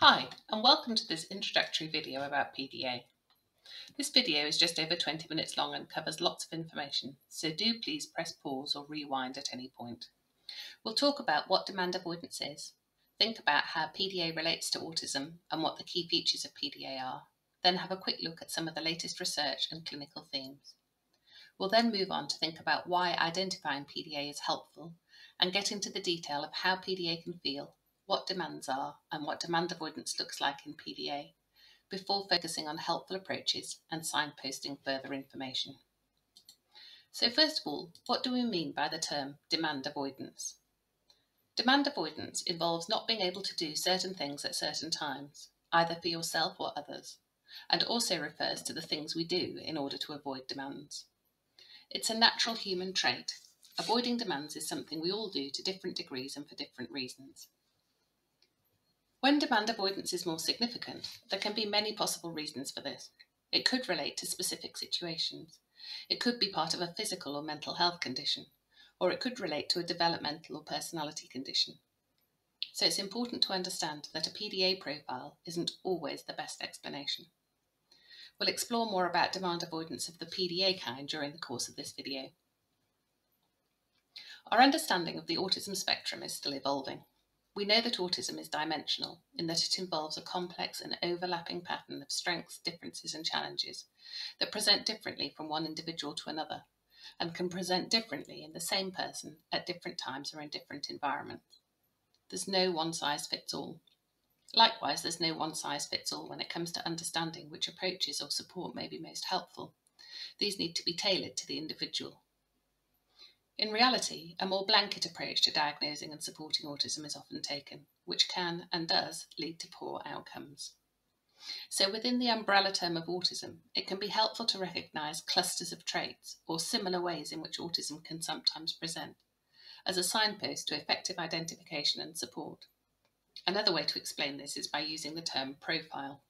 Hi, and welcome to this introductory video about PDA. This video is just over 20 minutes long and covers lots of information, so do please press pause or rewind at any point. We'll talk about what demand avoidance is, think about how PDA relates to autism and what the key features of PDA are, then have a quick look at some of the latest research and clinical themes. We'll then move on to think about why identifying PDA is helpful and get into the detail of how PDA can feel, what demands are, and what demand avoidance looks like in PDA, before focusing on helpful approaches and signposting further information. So first of all, what do we mean by the term demand avoidance? Demand avoidance involves not being able to do certain things at certain times, either for yourself or others, and also refers to the things we do in order to avoid demands. It's a natural human trait. Avoiding demands is something we all do to different degrees and for different reasons. When demand avoidance is more significant, there can be many possible reasons for this. It could relate to specific situations. It could be part of a physical or mental health condition, or it could relate to a developmental or personality condition. So it's important to understand that a PDA profile isn't always the best explanation. We'll explore more about demand avoidance of the PDA kind during the course of this video. Our understanding of the autism spectrum is still evolving. We know that autism is dimensional in that it involves a complex and overlapping pattern of strengths, differences and challenges that present differently from one individual to another and can present differently in the same person at different times or in different environments. There's no one-size-fits-all. Likewise, there's no one-size-fits-all when it comes to understanding which approaches or support may be most helpful. These need to be tailored to the individual. In reality, a more blanket approach to diagnosing and supporting autism is often taken, which can and does lead to poor outcomes. So within the umbrella term of autism, it can be helpful to recognise clusters of traits or similar ways in which autism can sometimes present, as a signpost to effective identification and support. Another way to explain this is by using the term profile.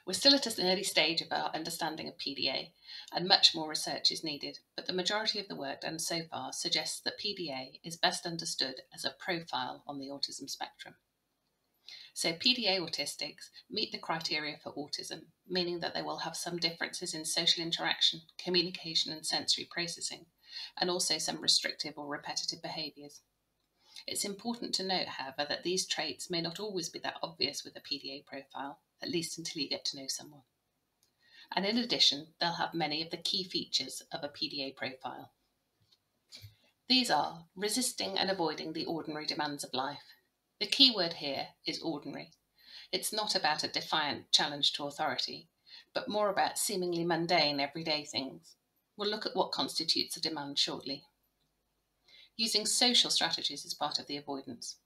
We're still at an early stage of our understanding of PDA, and much more research is needed, but the majority of the work done so far suggests that PDA is best understood as a profile on the autism spectrum. So PDA autistics meet the criteria for autism, meaning that they will have some differences in social interaction, communication and sensory processing, and also some restrictive or repetitive behaviours. It's important to note, however, that these traits may not always be that obvious with a PDA profile, at least until you get to know someone. And in addition, they'll have many of the key features of a PDA profile. These are resisting and avoiding the ordinary demands of life. The key word here is ordinary. It's not about a defiant challenge to authority, but more about seemingly mundane everyday things. We'll look at what constitutes a demand shortly. Using social strategies is part of the avoidance.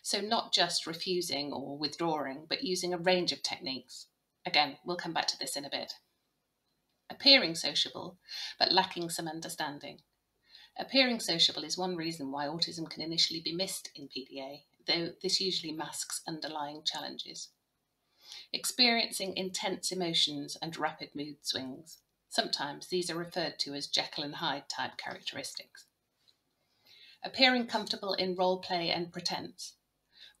So not just refusing or withdrawing, but using a range of techniques. Again, we'll come back to this in a bit. Appearing sociable, but lacking some understanding. Appearing sociable is one reason why autism can initially be missed in PDA, though this usually masks underlying challenges. Experiencing intense emotions and rapid mood swings. Sometimes these are referred to as Jekyll and Hyde type characteristics. Appearing comfortable in role play and pretense.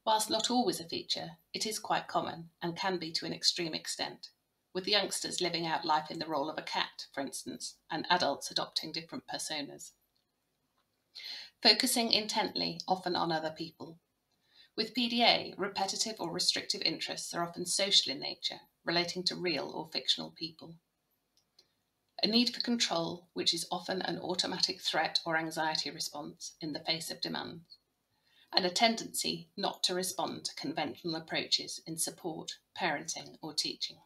Whilst not always a feature, it is quite common and can be to an extreme extent, with youngsters living out life in the role of a cat, for instance, and adults adopting different personas. Focusing intently, often on other people. With PDA, repetitive or restrictive interests are often social in nature, relating to real or fictional people. A need for control, which is often an automatic threat or anxiety response in the face of demand, and a tendency not to respond to conventional approaches in support, parenting or teaching.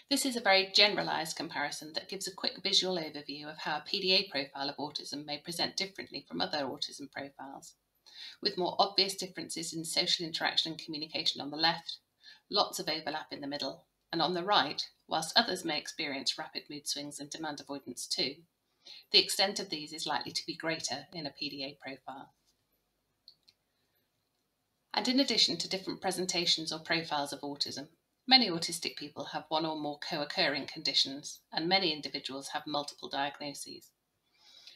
This is a very generalised comparison that gives a quick visual overview of how a PDA profile of autism may present differently from other autism profiles, with more obvious differences in social interaction and communication on the left, lots of overlap in the middle, and on the right, whilst others may experience rapid mood swings and demand avoidance too, the extent of these is likely to be greater in a PDA profile. And in addition to different presentations or profiles of autism, many autistic people have one or more co-occurring conditions, and many individuals have multiple diagnoses.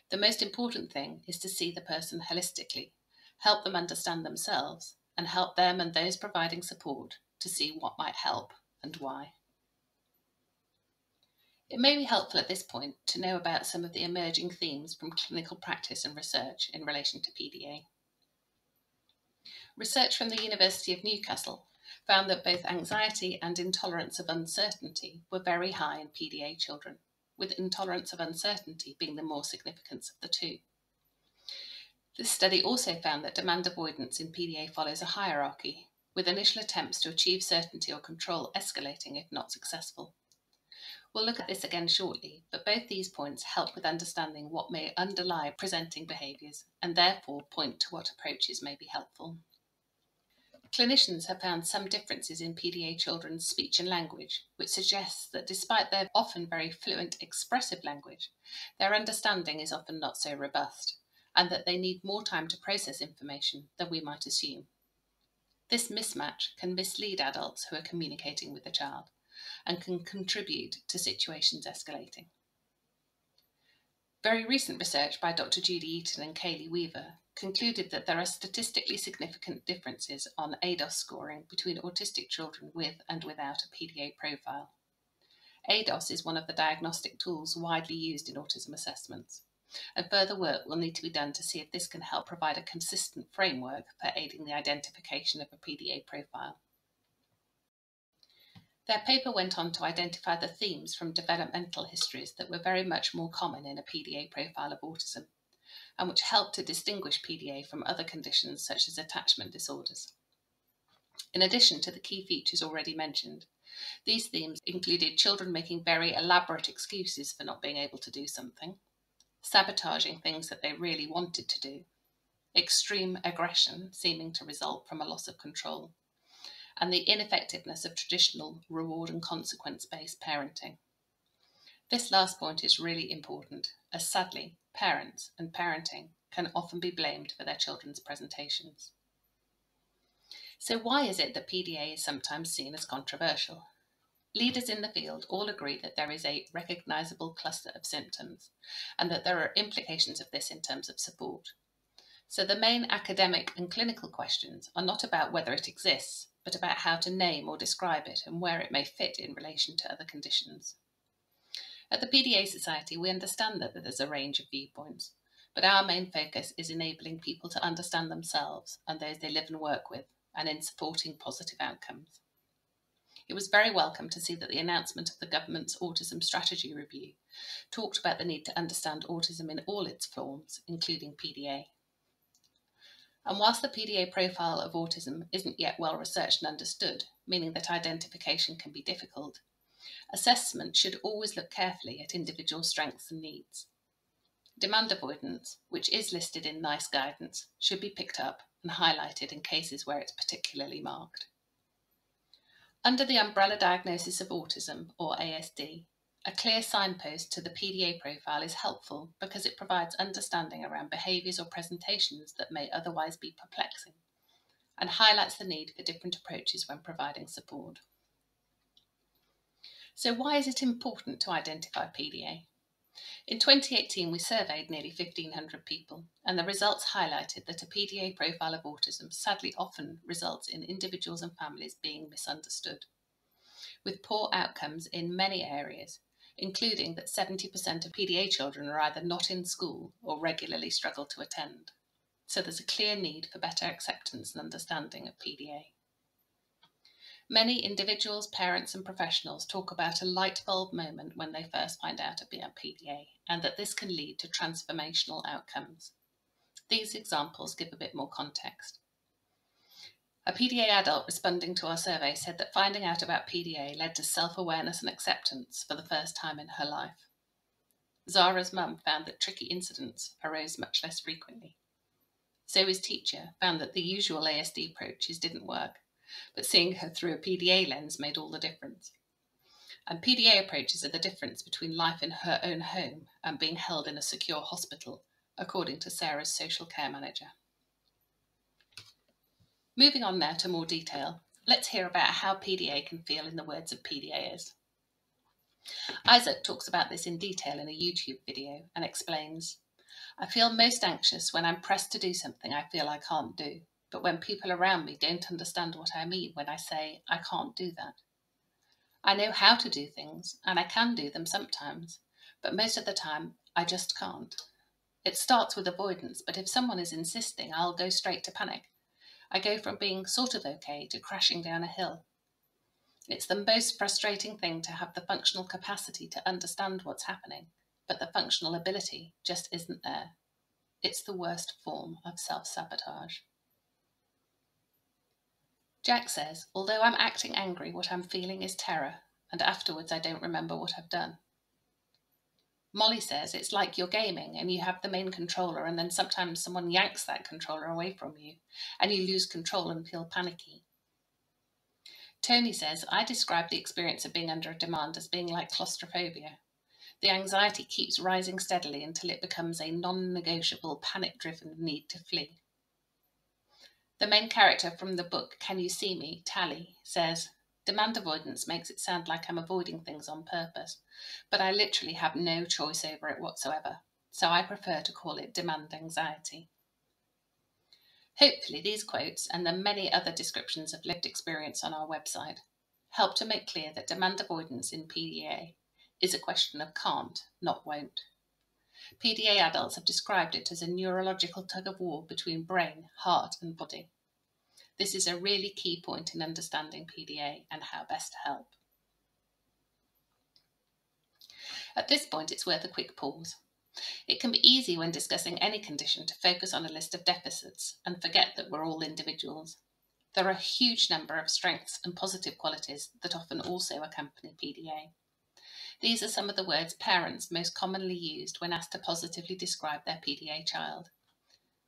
The most important thing is to see the person holistically help them understand themselves, and help them and those providing support to see what might help and why. It may be helpful at this point to know about some of the emerging themes from clinical practice and research in relation to PDA. Research from the University of Newcastle found that both anxiety and intolerance of uncertainty were very high in PDA children, with intolerance of uncertainty being the more significant of the two. This study also found that demand avoidance in PDA follows a hierarchy, with initial attempts to achieve certainty or control escalating if not successful. We'll look at this again shortly, but both these points help with understanding what may underlie presenting behaviours and therefore point to what approaches may be helpful. Clinicians have found some differences in PDA children's speech and language, which suggests that despite their often very fluent expressive language, their understanding is often not so robust, and that they need more time to process information than we might assume. This mismatch can mislead adults who are communicating with the child and can contribute to situations escalating. Very recent research by Dr. Judy Eaton and Kaylee Weaver concluded that there are statistically significant differences on ADOS scoring between autistic children with and without a PDA profile. ADOS is one of the diagnostic tools widely used in autism assessments, and further work will need to be done to see if this can help provide a consistent framework for aiding the identification of a PDA profile. Their paper went on to identify the themes from developmental histories that were very much more common in a PDA profile of autism, and which helped to distinguish PDA from other conditions such as attachment disorders. In addition to the key features already mentioned, these themes included children making very elaborate excuses for not being able to do something, sabotaging things that they really wanted to do, extreme aggression seeming to result from a loss of control, and the ineffectiveness of traditional reward and consequence-based parenting. This last point is really important, as sadly, parents and parenting can often be blamed for their children's presentations. So why is it that PDA is sometimes seen as controversial? Leaders in the field all agree that there is a recognisable cluster of symptoms and that there are implications of this in terms of support. So the main academic and clinical questions are not about whether it exists, but about how to name or describe it and where it may fit in relation to other conditions. At the PDA Society, we understand that there's a range of viewpoints, but our main focus is enabling people to understand themselves and those they live and work with, and in supporting positive outcomes. It was very welcome to see that the announcement of the government's Autism Strategy Review talked about the need to understand autism in all its forms, including PDA. And whilst the PDA profile of autism isn't yet well researched and understood, meaning that identification can be difficult, assessment should always look carefully at individual strengths and needs. Demand avoidance, which is listed in NICE guidance, should be picked up and highlighted in cases where it's particularly marked. Under the umbrella diagnosis of autism, or ASD, a clear signpost to the PDA profile is helpful because it provides understanding around behaviours or presentations that may otherwise be perplexing, and highlights the need for different approaches when providing support. So why is it important to identify PDA? In 2018, we surveyed nearly 1,500 people, and the results highlighted that a PDA profile of autism sadly often results in individuals and families being misunderstood, with poor outcomes in many areas, including that 70% of PDA children are either not in school or regularly struggle to attend. So there's a clear need for better acceptance and understanding of PDA. Many individuals, parents and professionals talk about a light bulb moment when they first find out about PDA, and that this can lead to transformational outcomes. These examples give a bit more context. A PDA adult responding to our survey said that finding out about PDA led to self-awareness and acceptance for the first time in her life. Zara's mum found that tricky incidents arose much less frequently. Zoe's teacher found that the usual ASD approaches didn't work, but seeing her through a PDA lens made all the difference. And PDA approaches are the difference between life in her own home and being held in a secure hospital, according to Sarah's social care manager. Moving on now to more detail, let's hear about how PDA can feel in the words of PDAers. Isaac talks about this in detail in a YouTube video and explains, I feel most anxious when I'm pressed to do something I feel I can't do, but when people around me don't understand what I mean when I say I can't do that. I know how to do things, and I can do them sometimes, but most of the time I just can't. It starts with avoidance, but if someone is insisting, I'll go straight to panic. I go from being sort of okay to crashing down a hill. It's the most frustrating thing to have the functional capacity to understand what's happening, but the functional ability just isn't there. It's the worst form of self-sabotage. Jack says, although I'm acting angry, what I'm feeling is terror, and afterwards I don't remember what I've done. Molly says it's like you're gaming and you have the main controller and then sometimes someone yanks that controller away from you and you lose control and feel panicky. Tony says, I describe the experience of being under a demand as being like claustrophobia. The anxiety keeps rising steadily until it becomes a non-negotiable, panic-driven need to flee. The main character from the book Can You See Me, Tally, says, demand avoidance makes it sound like I'm avoiding things on purpose, but I literally have no choice over it whatsoever, so I prefer to call it demand anxiety. Hopefully these quotes and the many other descriptions of lived experience on our website help to make clear that demand avoidance in PDA is a question of can't, not won't. PDA adults have described it as a neurological tug-of-war between brain, heart and body. This is a really key point in understanding PDA and how best to help. At this point, it's worth a quick pause. It can be easy when discussing any condition to focus on a list of deficits and forget that we're all individuals. There are a huge number of strengths and positive qualities that often also accompany PDA. These are some of the words parents most commonly used when asked to positively describe their PDA child.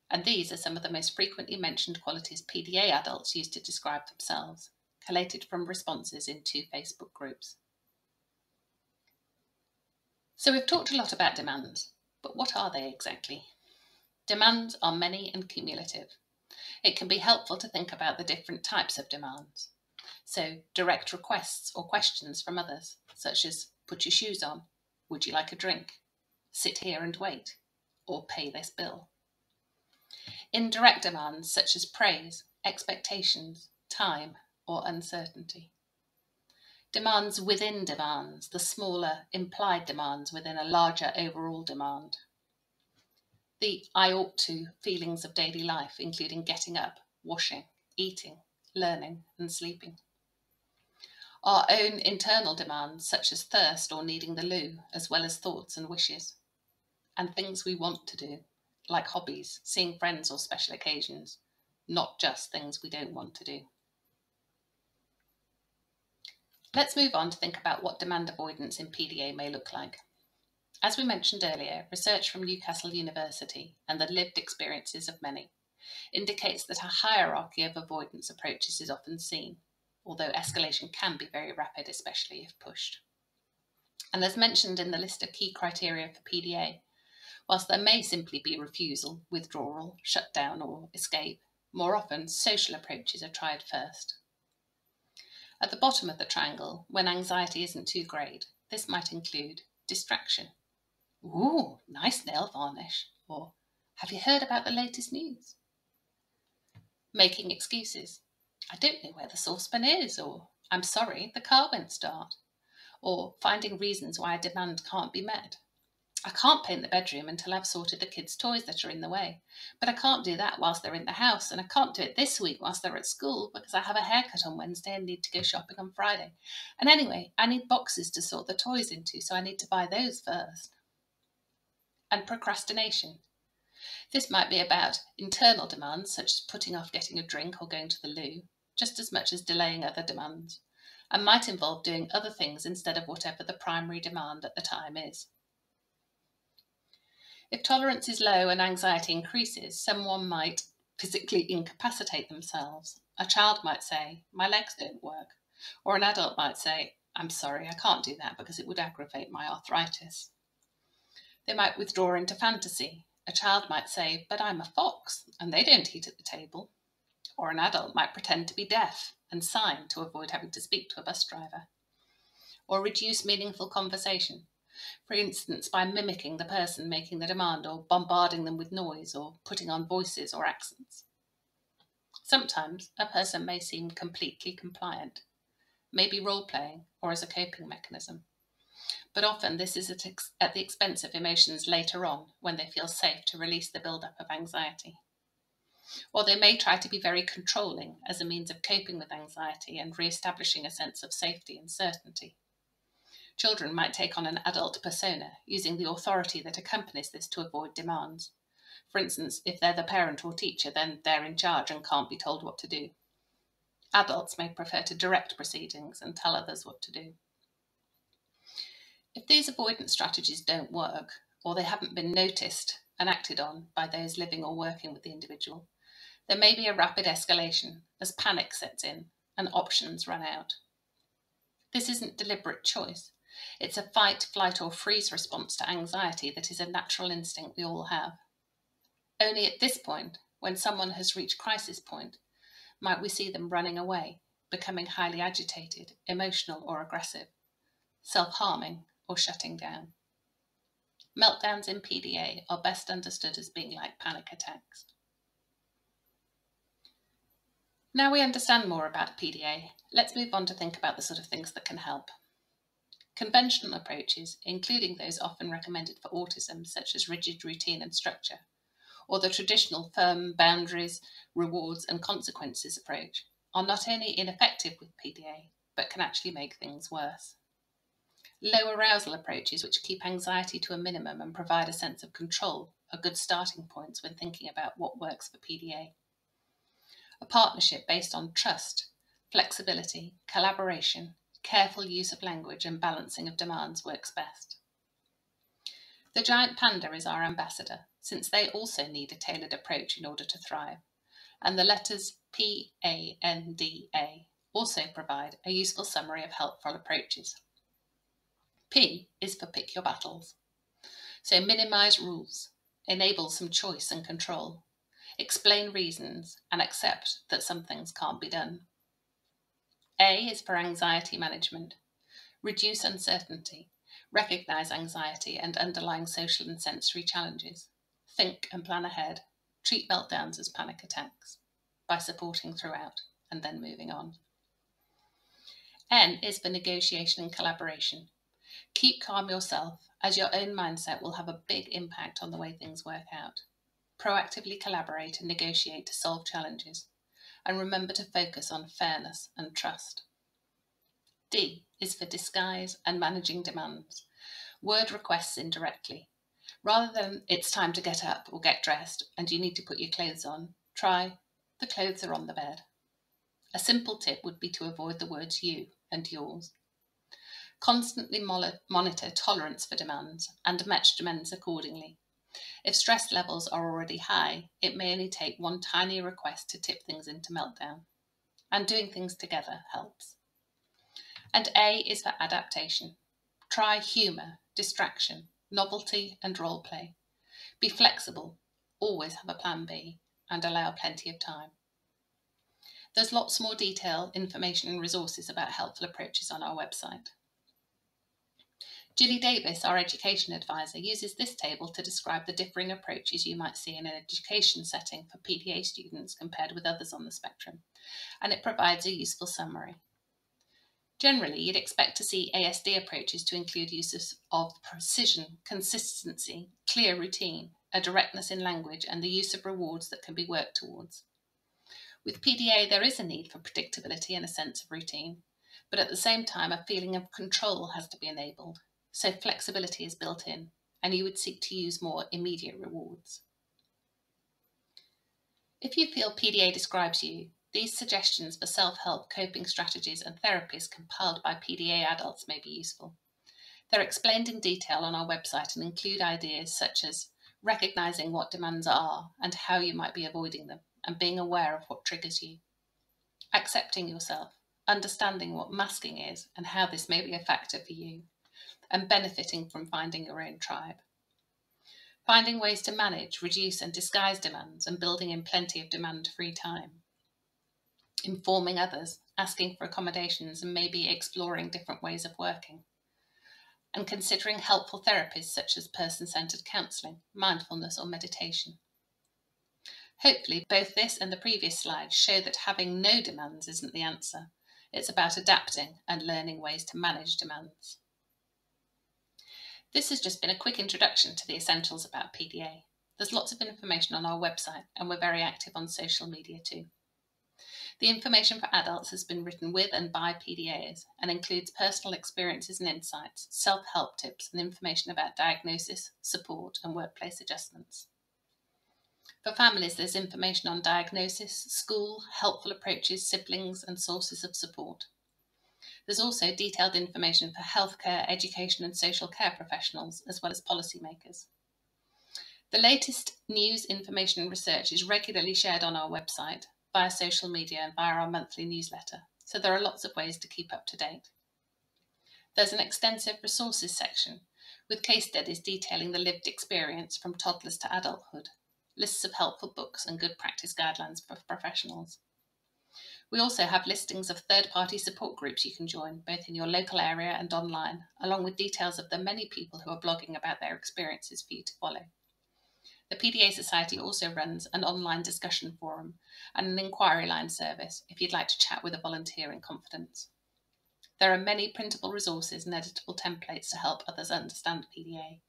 And these are some of the most frequently mentioned qualities PDA adults use to describe themselves, collated from responses in 2 Facebook groups. So we've talked a lot about demands, but what are they exactly? Demands are many and cumulative. It can be helpful to think about the different types of demands. So direct requests or questions from others, such as put your shoes on, would you like a drink, sit here and wait, or pay this bill. Indirect demands such as praise, expectations, time, or uncertainty. Demands within demands, the smaller implied demands within a larger overall demand. The I ought to feelings of daily life, including getting up, washing, eating, learning, and sleeping. Our own internal demands such as thirst or needing the loo, as well as thoughts and wishes. And things we want to do, like hobbies, seeing friends or special occasions, not just things we don't want to do. Let's move on to think about what demand avoidance in PDA may look like. As we mentioned earlier, research from Newcastle University and the lived experiences of many indicates that a hierarchy of avoidance approaches is often seen, although escalation can be very rapid, especially if pushed. And as mentioned in the list of key criteria for PDA, whilst there may simply be refusal, withdrawal, shutdown or escape, more often social approaches are tried first. At the bottom of the triangle, when anxiety isn't too great, this might include distraction. Ooh, nice nail varnish. Or, have you heard about the latest news? Making excuses. I don't know where the saucepan is. Or, I'm sorry, the car won't start. Or, finding reasons why a demand can't be met. I can't paint the bedroom until I've sorted the kids' toys that are in the way. But I can't do that whilst they're in the house, and I can't do it this week whilst they're at school because I have a haircut on Wednesday and need to go shopping on Friday. And anyway, I need boxes to sort the toys into, so I need to buy those first. And procrastination. This might be about internal demands, such as putting off getting a drink or going to the loo, just as much as delaying other demands, and might involve doing other things instead of whatever the primary demand at the time is. If tolerance is low and anxiety increases, someone might physically incapacitate themselves. A child might say, my legs don't work. Or an adult might say, I'm sorry, I can't do that because it would aggravate my arthritis. They might withdraw into fantasy. A child might say, but I'm a fox and they don't eat at the table. Or an adult might pretend to be deaf and sign to avoid having to speak to a bus driver. Or reduce meaningful conversation. for instance by mimicking the person making the demand or bombarding them with noise or putting on voices or accents. Sometimes a person may seem completely compliant, maybe role-playing or as a coping mechanism, but often this is at the expense of emotions later on when they feel safe to release the build-up of anxiety. Or they may try to be very controlling as a means of coping with anxiety and re-establishing a sense of safety and certainty. Children might take on an adult persona, using the authority that accompanies this to avoid demands. For instance, if they're the parent or teacher, then they're in charge and can't be told what to do. Adults may prefer to direct proceedings and tell others what to do. If these avoidance strategies don't work, or they haven't been noticed and acted on by those living or working with the individual, there may be a rapid escalation as panic sets in and options run out. This isn't deliberate choice. It's a fight, flight, or freeze response to anxiety that is a natural instinct we all have. Only at this point, when someone has reached crisis point, might we see them running away, becoming highly agitated, emotional or aggressive, self-harming or shutting down. Meltdowns in PDA are best understood as being like panic attacks. Now we understand more about PDA, let's move on to think about the sort of things that can help. Conventional approaches, including those often recommended for autism, such as rigid routine and structure, or the traditional firm boundaries, rewards and consequences approach, are not only ineffective with PDA, but can actually make things worse. Low arousal approaches, which keep anxiety to a minimum and provide a sense of control, are good starting points when thinking about what works for PDA. A partnership based on trust, flexibility, collaboration, careful use of language and balancing of demands works best. The giant panda is our ambassador, since they also need a tailored approach in order to thrive, and the letters PANDA also provide a useful summary of helpful approaches. P is for pick your battles. So minimize rules, enable some choice and control, explain reasons, and accept that some things can't be done. A is for anxiety management. Reduce uncertainty, recognize anxiety and underlying social and sensory challenges. Think and plan ahead. Treat meltdowns as panic attacks by supporting throughout and then moving on. N is for negotiation and collaboration. Keep calm yourself, as your own mindset will have a big impact on the way things work out. Proactively collaborate and negotiate to solve challenges, and remember to focus on fairness and trust. D is for disguise and managing demands. Word requests indirectly. Rather than it's time to get up or get dressed and you need to put your clothes on, try the clothes are on the bed. A simple tip would be to avoid the words you and yours. Constantly monitor tolerance for demands and match demands accordingly. If stress levels are already high, it may only take one tiny request to tip things into meltdown. And doing things together helps. And A is for adaptation. Try humour, distraction, novelty and role play. Be flexible, always have a plan B, and allow plenty of time. There's lots more detail, information and resources about helpful approaches on our website. Gilly Davis, our education advisor, uses this table to describe the differing approaches you might see in an education setting for PDA students compared with others on the spectrum, and it provides a useful summary. Generally, you'd expect to see ASD approaches to include uses of precision, consistency, clear routine, a directness in language, and the use of rewards that can be worked towards. With PDA, there is a need for predictability and a sense of routine, but at the same time, a feeling of control has to be enabled. So flexibility is built in, and you would seek to use more immediate rewards. If you feel PDA describes you, these suggestions for self-help, coping strategies and therapies compiled by PDA adults may be useful. They're explained in detail on our website and include ideas such as recognizing what demands are and how you might be avoiding them, and being aware of what triggers you. Accepting yourself, understanding what masking is and how this may be a factor for you, and benefiting from finding your own tribe. Finding ways to manage, reduce and disguise demands and building in plenty of demand-free time. Informing others, asking for accommodations and maybe exploring different ways of working. and considering helpful therapies such as person-centred counselling, mindfulness or meditation. Hopefully, both this and the previous slide show that having no demands isn't the answer. It's about adapting and learning ways to manage demands. This has just been a quick introduction to the essentials about PDA. There's lots of information on our website, and we're very active on social media too. The information for adults has been written with and by PDAs and includes personal experiences and insights, self-help tips and information about diagnosis, support and workplace adjustments. For families, there's information on diagnosis, school, helpful approaches, siblings and sources of support. There's also detailed information for healthcare, education and social care professionals, as well as policymakers. The latest news, information and research is regularly shared on our website, via social media and via our monthly newsletter, so there are lots of ways to keep up to date. There's an extensive resources section with case studies detailing the lived experience from toddlers to adulthood, lists of helpful books and good practice guidelines for professionals. We also have listings of third-party support groups you can join, both in your local area and online, along with details of the many people who are blogging about their experiences for you to follow. The PDA Society also runs an online discussion forum and an inquiry line service if you'd like to chat with a volunteer in confidence. There are many printable resources and editable templates to help others understand PDA.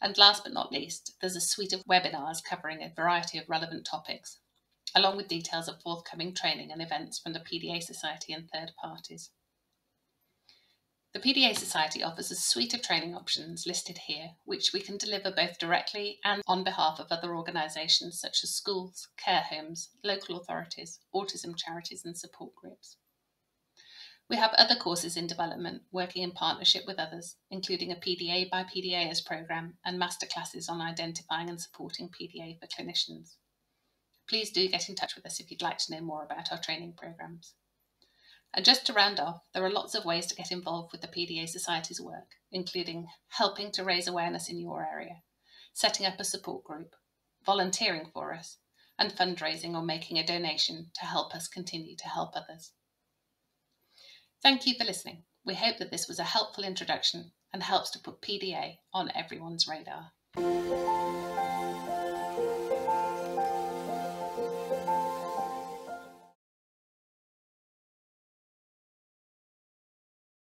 And last but not least, there's a suite of webinars covering a variety of relevant topics, along with details of forthcoming training and events from the PDA Society and third parties. The PDA Society offers a suite of training options listed here, which we can deliver both directly and on behalf of other organisations such as schools, care homes, local authorities, autism charities and support groups. We have other courses in development, working in partnership with others, including a PDA by PDAs programme and masterclasses on identifying and supporting PDA for clinicians. Please do get in touch with us if you'd like to know more about our training programmes. And just to round off, there are lots of ways to get involved with the PDA Society's work, including helping to raise awareness in your area, setting up a support group, volunteering for us, and fundraising or making a donation to help us continue to help others. Thank you for listening. We hope that this was a helpful introduction and helps to put PDA on everyone's radar.